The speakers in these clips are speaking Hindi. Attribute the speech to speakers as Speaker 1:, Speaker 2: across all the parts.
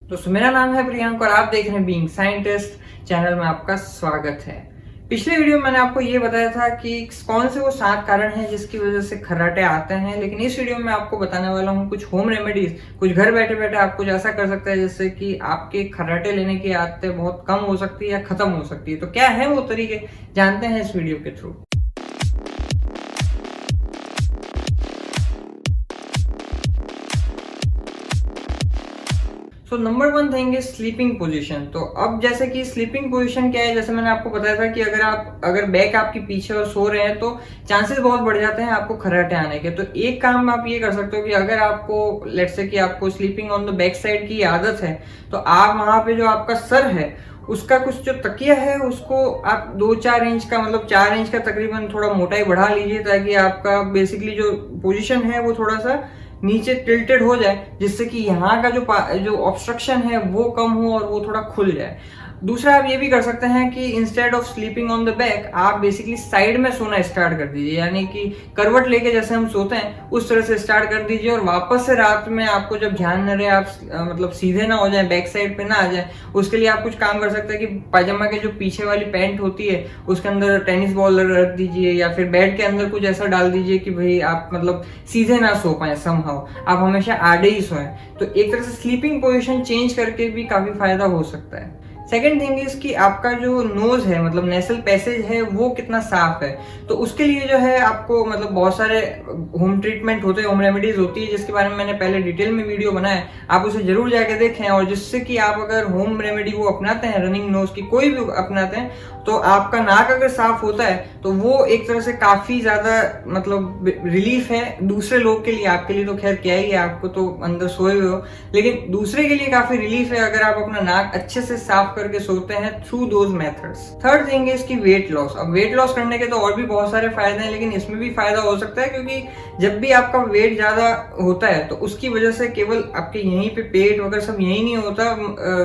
Speaker 1: दोस्तों मेरा नाम है प्रियंक और आप देख रहे हैं बीइंग साइंटिस्ट चैनल में आपका स्वागत है। पिछले वीडियो में मैंने आपको ये बताया था कि कौन से वो 7 कारण हैं जिसकी वजह से खर्राटे आते हैं, लेकिन इस वीडियो में आपको बताने वाला हूँ कुछ होम रेमेडीज, कुछ घर बैठे बैठे आप कुछ ऐसा कर सकते हैं जिससे कि आपके खर्राटे लेने की आदतें बहुत कम हो सकती है या खत्म हो सकती है। तो क्या है वो तरीके, जानते हैं इस वीडियो के through. So number 1 thing is sleeping position. तो अब जैसे कि स्लीपिंग पोजीशन क्या है, जैसे मैंने आपको बताया था कि अगर बैक आपके पीछे और सो रहे हैं तो चांसेस बहुत बढ़ जाते हैं आपको खर्राटे आने के। तो एक काम आप ये कर सकते हो कि अगर आपको लेट्स से कि आपको sleeping on the back side की आदत है तो आप वहां पे जो आपका सर है उसका कुछ जो तकिया है उसको आप 2-4 इंच का, मतलब 4 इंच का तकरीबन थोड़ा मोटाई बढ़ा लीजिए, ताकि आपका बेसिकली जो पोजीशन है वो थोड़ा सा नीचे टिल्टेड हो जाए, जिससे कि यहाँ का जो ऑब्स्ट्रक्शन है वो कम हो और वो थोड़ा खुल जाए। दूसरा आप ये भी कर सकते हैं कि instead of sleeping on the back आप बेसिकली साइड में सोना स्टार्ट कर दीजिए, यानी कि करवट लेके जैसे हम सोते हैं उस तरह से स्टार्ट कर दीजिए और वापस से रात में आपको जब ध्यान न रहे, आप मतलब सीधे ना हो जाए, बैक साइड पे ना आ जाए, उसके लिए आप कुछ काम कर सकते हैं कि पायजामा के जो पीछे वाली पैंट होती है उसके अंदर टेनिस बॉल रख दीजिए, या फिर बेड के अंदर कुछ ऐसा डाल दीजिए कि भाई आप मतलब सीधे ना सो पाए, समहाउ आप हमेशा आड़े ही सोएं। तो एक तरह से स्लीपिंग पोजिशन चेंज करके भी काफी फायदा हो सकता है। सेकेंड थिंग इज कि आपका जो नोज है, मतलब नेसल पैसेज है, वो कितना साफ है। तो उसके लिए जो है आपको मतलब बहुत सारे होम ट्रीटमेंट होते हैं, होम रेमेडीज होती है, जिसके बारे में मैंने पहले डिटेल में वीडियो बनाया है, आप उसे जरूर जाके देखें। और जिससे कि आप अगर होम रेमेडी वो अपनाते हैं, रनिंग नोज की कोई भी अपनाते हैं, तो आपका नाक अगर साफ होता है तो वो एक तरह से काफी ज्यादा मतलब रिलीफ है दूसरे लोग के लिए। आपके लिए तो खैर क्या ही है, आपको तो अंदर सोए हुए हो, लेकिन दूसरे के लिए काफी रिलीफ है अगर आप अपना नाक अच्छे से साफ करके सोते हैं through those methods. Third thing is की वेट लॉस। अब वेट लॉस करने के तो और भी बहुत सारे फायदे हैं, लेकिन इसमें भी फायदा हो सकता है, क्योंकि जब भी आपका वेट ज्यादा होता है तो उसकी वजह से केवल आपके यहीं पे पेट वगैरह सब यही नहीं होता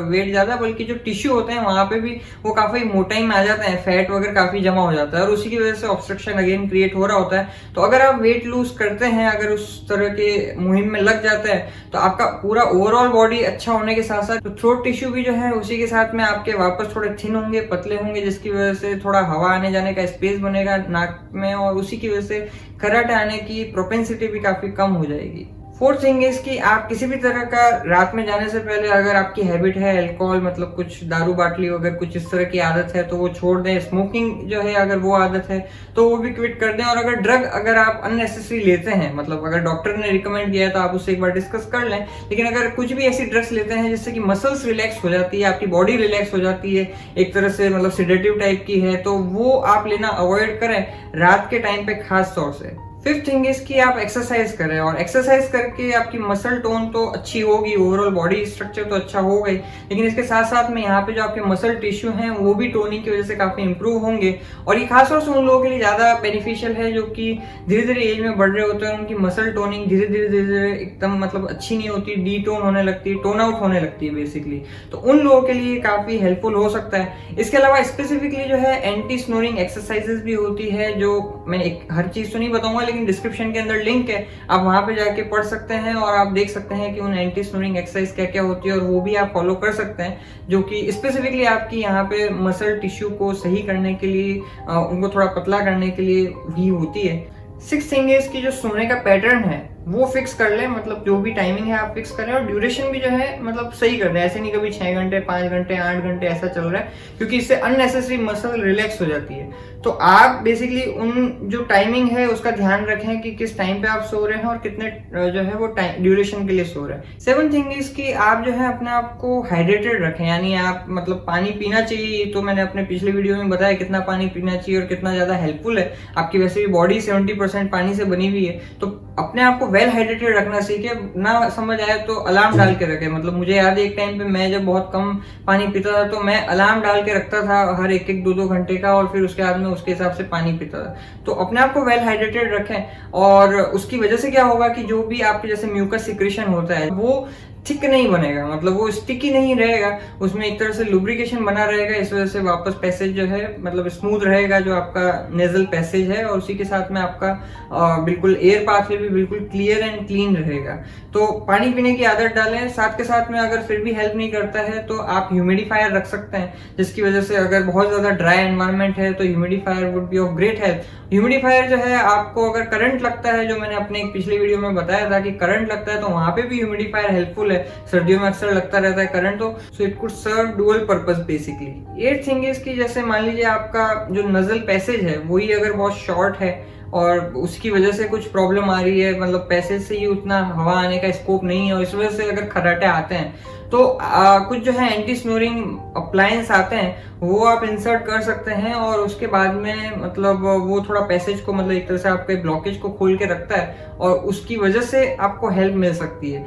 Speaker 1: वेट ज्यादा, बल्कि जो टिश्यू होते हैं वहां पे भी वो काफी मोटाई में आ जाता है, फैट वगैरह काफी जमा हो जाता है और उसी की वजह से ऑब्स्ट्रक्शन अगेन क्रिएट हो रहा होता है। तो अगर आप वेट लूज करते हैं, अगर उस तरह के मुहिम में लग जाते हैं, तो आपका पूरा ओवरऑल बॉडी अच्छा होने के साथ साथ तो थ्रोट टिश्यू भी जो है उसी के साथ में आपके वापस थोड़े थिन होंगे, पतले होंगे, जिसकी वजह से थोड़ा हवा आने जाने का स्पेस बनेगा नाक में और उसी की वजह से खर्राटे आने की प्रोपेंसिटी भी काफी कम हो जाएगी। फोर्थ थिंग इज कि आप किसी भी तरह का रात में जाने से पहले अगर आपकी हैबिट है अल्कोहल, मतलब कुछ दारू बाटली वगैरह कुछ इस तरह की आदत है तो वो छोड़ दें। स्मोकिंग जो है अगर वो आदत है तो वो भी क्विट कर दें। और अगर ड्रग अगर आप अननेसेसरी लेते हैं, मतलब अगर डॉक्टर ने रिकमेंड किया है तो आप उससे एक बार डिस्कस कर लें, लेकिन अगर कुछ भी ऐसी ड्रग्स लेते हैं जिससे कि मसल्स रिलैक्स हो जाती है, आपकी बॉडी रिलैक्स हो जाती है, एक तरह से मतलब सिडेटिव टाइप की है, तो वो आप लेना अवॉइड करें रात के टाइम पे खास तौर से। फिफ्थ थिंग इज कि आप एक्सरसाइज करें, और एक्सरसाइज करके आपकी मसल टोन तो अच्छी होगी, ओवरऑल बॉडी स्ट्रक्चर तो अच्छा हो गई, लेकिन इसके साथ साथ में यहाँ पे जो आपके मसल टिश्यू हैं वो भी टोनिंग की वजह से काफी इंप्रूव होंगे। और ये खासतौर से उन लोगों के लिए ज्यादा बेनिफिशियल है जो कि धीरे धीरे एज में बढ़ रहे होते हैं, उनकी मसल टोनिंग धीरे धीरे एकदम मतलब अच्छी नहीं होती, डी टोन होने लगती है, टोन आउट होने लगती है बेसिकली। तो उन लोगों के लिए काफी हेल्पफुल हो सकता है। इसके अलावा स्पेसिफिकली जो है एंटी स्नोरिंग एक्सरसाइजेस भी होती है, जो मैं हर चीज तो नहीं बताऊंगा, लेकिन डिस्क्रिप्शन के अंदर लिंक है, आप वहां पे जाके पढ़ सकते हैं और आप देख सकते हैं कि उन एंटी स्नोरिंग एक्सरसाइज क्या क्या होती है, और वो भी आप फॉलो कर सकते हैं, जो कि स्पेसिफिकली आपकी यहाँ पे मसल टिश्यू को सही करने के लिए, उनको थोड़ा पतला करने के लिए भी होती है। सिक्स थिंग इज कि जो सोने का पैटर्न है वो फिक्स कर ले, मतलब जो भी टाइमिंग है आप फिक्स करें, और ड्यूरेशन भी जो है मतलब सही कर दें। ऐसे नहीं कभी 6 घंटे 5 घंटे 8 घंटे ऐसा चल रहा है, क्योंकि इससे अननेसेसरी मसल रिलैक्स हो जाती है। तो आप बेसिकली उन जो टाइमिंग है उसका ध्यान रखें कि किस टाइम पे आप सो रहे हैं और कितने जो है वो टाइम ड्यूरेशन के लिए सो रहे हैं। सेवन थिंग इज कि आप जो है अपने आप को हाइड्रेटेड रखें, यानी आप मतलब पानी पीना चाहिए। तो मैंने अपने पिछले वीडियो में बताया कितना पानी पीना चाहिए और कितना ज्यादा हेल्पफुल है। आपकी वैसे भी बॉडी 70% पानी से बनी हुई है, तो अपने आप को वेल हाइड्रेटेड रखना सीखे। ना समझ आए तो अलार्म डाल के रखे। मतलब मुझे याद है एक टाइम पे मैं जब बहुत कम पानी पीता था तो मैं अलार्म डाल के रखता था हर 1-1 2-2 घंटे का, और फिर उसके बाद में उसके हिसाब से पानी पीता था। तो अपने आप को वेल हाइड्रेटेड रखें, और उसकी वजह से क्या होगा कि जो भी आपके जैसे म्यूकस सिक्रेशन होता है वो थिक नहीं बनेगा, मतलब वो स्टिकी नहीं रहेगा, उसमें एक तरह से लुब्रिकेशन बना रहेगा। इस वजह से वापस पैसेज जो है मतलब स्मूथ रहेगा जो आपका नेजल पैसेज है, और उसी के साथ में आपका बिल्कुल एयर पाथवे भी बिल्कुल क्लियर एंड क्लीन रहेगा। तो पानी पीने की आदत डालें। साथ के साथ में अगर फिर भी हेल्प नहीं करता है तो आप ह्यूमिडिफायर रख सकते हैं, जिसकी वजह से अगर बहुत ज्यादा ड्राई एनवायरनमेंट है तो humidifier would be of great help. Humidifier जो है आपको अगर करंट लगता है, जो मैंने अपने एक पिछले वीडियो में बताया था कि करंट लगता है तो वहां पे भी ह्यूमिडिफायर हेल्पफुल है। सर्दियों में अक्सर लगता रहता है करंट, तो so it could serve dual purpose basically. At thing is कि जैसे मान लीजिए आपका जो नजल पैसेज है वही अगर बहुत शॉर्ट है और उसकी वजह से कुछ प्रॉब्लम आ रही है, मतलब पैसेज से ही उतना हवा आने का स्कोप नहीं है और इस वजह से अगर खर्राटे आते हैं तो कुछ जो है एंटी स्नोरिंग अप्लायंस आते हैं वो आप इंसर्ट कर सकते हैं, और उसके बाद में मतलब वो थोड़ा पैसेज को मतलब एक तरह से आपके ब्लॉकेज को खोल के रखता है और उसकी वजह से आपको हेल्प मिल सकती है।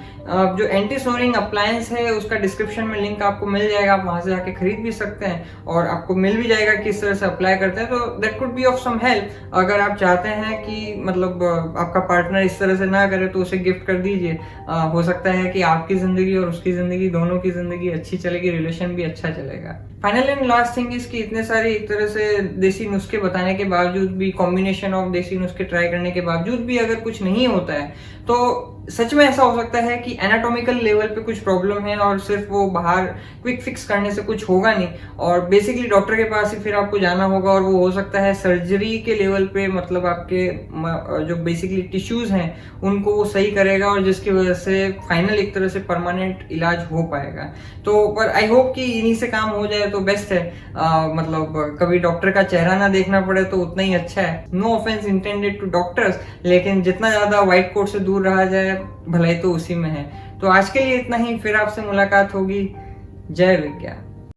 Speaker 1: जो एंटी स्नोरिंग अप्लायंस है उसका डिस्क्रिप्शन में लिंक आपको मिल जाएगा, आप वहां से जाके खरीद भी सकते हैं और आपको मिल भी जाएगा किस तरह से अप्लाई करते हैं। तो that could be of some help. अगर आप चाहते हैं कि मतलब आपका पार्टनर इस तरह से ना करे तो उसे गिफ्ट कर दीजिए। हो सकता है कि आपकी जिंदगी और उसकी जिंदगी, दोनों की जिंदगी अच्छी चलेगी, रिलेशन भी अच्छा चलेगा। Final and last thing is कि इतने सारे एक तरह से देसी नुस्खे बताने के बावजूद भी, कॉम्बिनेशन ऑफ देसी नुस्खे ट्राई करने के बावजूद भी अगर कुछ नहीं होता है तो सच में ऐसा हो सकता है कि एनाटॉमिकल लेवल पे कुछ प्रॉब्लम है और सिर्फ वो बाहर क्विक फिक्स करने से कुछ होगा नहीं, और बेसिकली डॉक्टर के पास ही फिर आपको जाना होगा और वो हो सकता है सर्जरी के लेवल पे, मतलब आपके जो बेसिकली टिश्यूज हैं उनको वो सही करेगा और जिसकी वजह से फाइनल एक तरह से परमानेंट इलाज हो पाएगा। तो पर आई होप कि इन्हीं से काम हो जाए तो बेस्ट है। मतलब कभी डॉक्टर का चेहरा ना देखना पड़े तो उतना ही अच्छा है। No offence intended to doctors, लेकिन जितना ज्यादा व्हाइट कोट से दूर रहा जाए भलाई तो उसी में है। तो आज के लिए इतना ही, फिर आपसे मुलाकात होगी। जय विज्ञान।